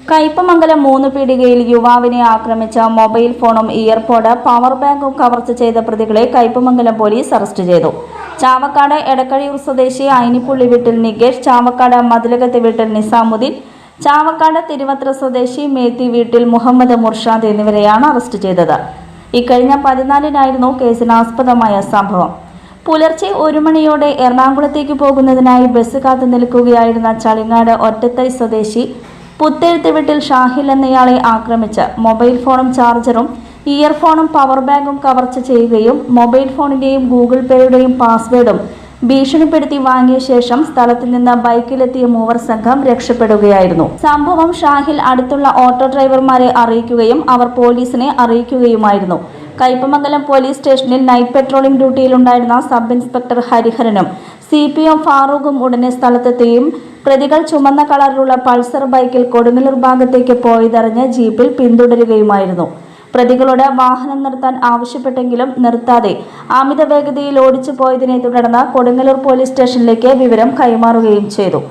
കയ്പമംഗലം 3 പീടികയിൽ യുവാവിനെ ആക്രമിച്ച മൊബൈൽ ഫോണും ഇയർപോഡ് പവർ ബാങ്കും കവർച്ച ചെയ്ത പ്രതികളെ കയ്പമംഗലം പോലീസ് അറസ്റ്റ് ചെയ്തു. ചാവക്കാട് എടക്കഴിയൂർ സ്വദേശി ഐനിപ്പുള്ളി വീട്ടിൽ നികേഷ്, ചാവക്കാട് മതിലകത്ത് വീട്ടിൽ നിസാമുദ്ദീൻ, ചാവക്കാട് തിരുവത്ര സ്വദേശി മേത്തി വീട്ടിൽ മുഹമ്മദ് മുർഷാദ് എന്നിവരെയാണ് അറസ്റ്റ് ചെയ്തത്. ഇക്കഴിഞ്ഞ 14-നായിരുന്നു കേസിനാസ്പദമായ സംഭവം. പുലർച്ചെ 1 മണിയോടെ എറണാകുളത്തേക്ക് പോകുന്നതിനായി ബസ് കാത്തു നിൽക്കുകയായിരുന്ന ചളിങ്ങാട് ഒറ്റത്തൈ സ്വദേശി പുത്തെഴുത്ത് വീട്ടിൽ ഷാഹിൽ എന്നയാളെ ആക്രമിച്ച് മൊബൈൽ ഫോണും ചാർജറും ഇയർഫോണും പവർ ബാങ്കും കവർച്ച ചെയ്യുകയും മൊബൈൽ ഫോണിന്റെയും ഗൂഗിൾ പേയുടെയും പാസ്വേഡും ഭീഷണിപ്പെടുത്തി വാങ്ങിയ ശേഷം സ്ഥലത്ത് നിന്ന് ബൈക്കിലെത്തിയ മൂവർ സംഘം രക്ഷപ്പെടുകയായിരുന്നു. സംഭവം ഷാഹിൽ അടുത്തുള്ള ഓട്ടോ ഡ്രൈവർമാരെ അറിയിക്കുകയും അവർ പോലീസിനെ അറിയിക്കുകയുമായിരുന്നു. കയ്പമംഗലം പോലീസ് സ്റ്റേഷനിൽ നൈറ്റ് പെട്രോളിംഗ് ഡ്യൂട്ടിയിലുണ്ടായിരുന്ന സബ് ഇൻസ്പെക്ടർ ഹരിഹരനും CPO ഫാറൂഖും ഉടനെ സ്ഥലത്തെത്തിയും പ്രതികൾ ചുമന്ന കളറിലുള്ള പൾസർ ബൈക്കിൽ കൊടുങ്ങല്ലൂർ ഭാഗത്തേക്ക് പോയതറിഞ്ഞ് ജീപ്പിൽ പിന്തുടരുകയുമായിരുന്നു. പ്രതികളോട് വാഹനം നിർത്താൻ ആവശ്യപ്പെട്ടെങ്കിലും നിർത്താതെ അമിത വേഗതയിൽ ഓടിച്ചു പോയതിനെ തുടർന്ന് കൊടുങ്ങല്ലൂർ പോലീസ് സ്റ്റേഷനിലേക്ക് വിവരം കൈമാറുകയും ചെയ്തു.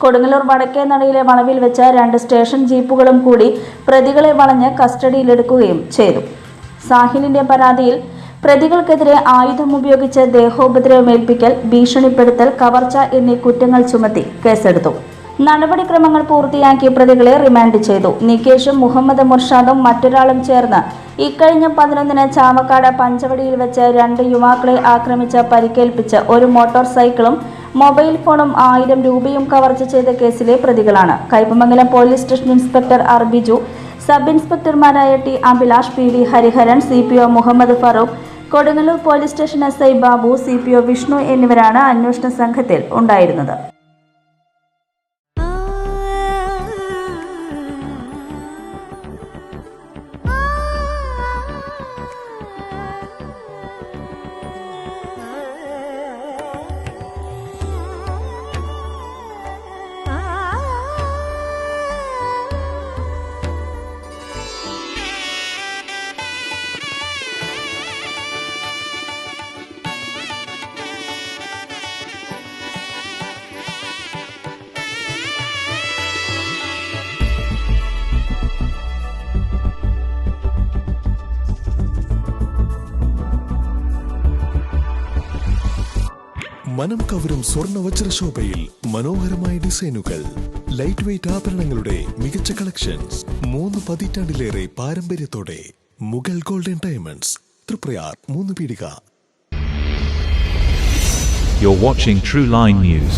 കൊടുങ്ങല്ലൂർ വടക്കേ നടയിലെ വളവിൽ വെച്ച് 2 സ്റ്റേഷൻ ജീപ്പുകളും കൂടി പ്രതികളെ വളഞ്ഞ് കസ്റ്റഡിയിലെടുക്കുകയും ചെയ്തു. സാഹിലിന്റെ പരാതിയിൽ പ്രതികൾക്കെതിരെ ആയുധം ഉപയോഗിച്ച് ദേഹോപദ്രവമേൽപ്പിക്കൽ, ഭീഷണിപ്പെടുത്തൽ, കവർച്ച എന്നീ കുറ്റങ്ങൾ ചുമത്തി കേസെടുത്തു. നടപടിക്രമങ്ങൾ പൂർത്തിയാക്കി പ്രതികളെ റിമാൻഡ് ചെയ്തു. നികേഷും മുഹമ്മദ് മുർഷാദും മറ്റൊരാളും ചേർന്ന് ഇക്കഴിഞ്ഞ 11-ന് ചാവക്കാട് പഞ്ചവടിയിൽ വെച്ച് 2 യുവാക്കളെ ആക്രമിച്ച് പരിക്കേൽപ്പിച്ച് ഒരു മോട്ടോർ സൈക്കിളും മൊബൈൽ ഫോണും 1000 രൂപയും കവർച്ച ചെയ്ത കേസിലെ പ്രതികളാണ്. Kaipamangalam police station inspector Arbiju, sub ഇൻസ്പെക്ടർമാരായ T Abhilash, PD Hariharan, CPO Muhammad Farooq, Kodungallur police station SI Babu, CPO Vishnu എന്നിവരാണ് അന്വേഷണ സംഘത്തിൽ ഉണ്ടായിരുന്നത്. മനം കവരും സ്വർണ്ണ വജ്രശോഭയിൽ മനോഹരമായ ഡിസൈനുകൾ, ലൈറ്റ് വെയ്റ്റ് ആഭരണങ്ങളുടെ മികച്ച കളക്ഷൻസ്, 3 പതിറ്റാണ്ടിലേറെ പാരമ്പര്യത്തോടെ മുഗൾ ഗോൾഡൻ ഡയമണ്ട്സ്, തൃപ്രയാർ 3 പീടിക. You're watching True Line News.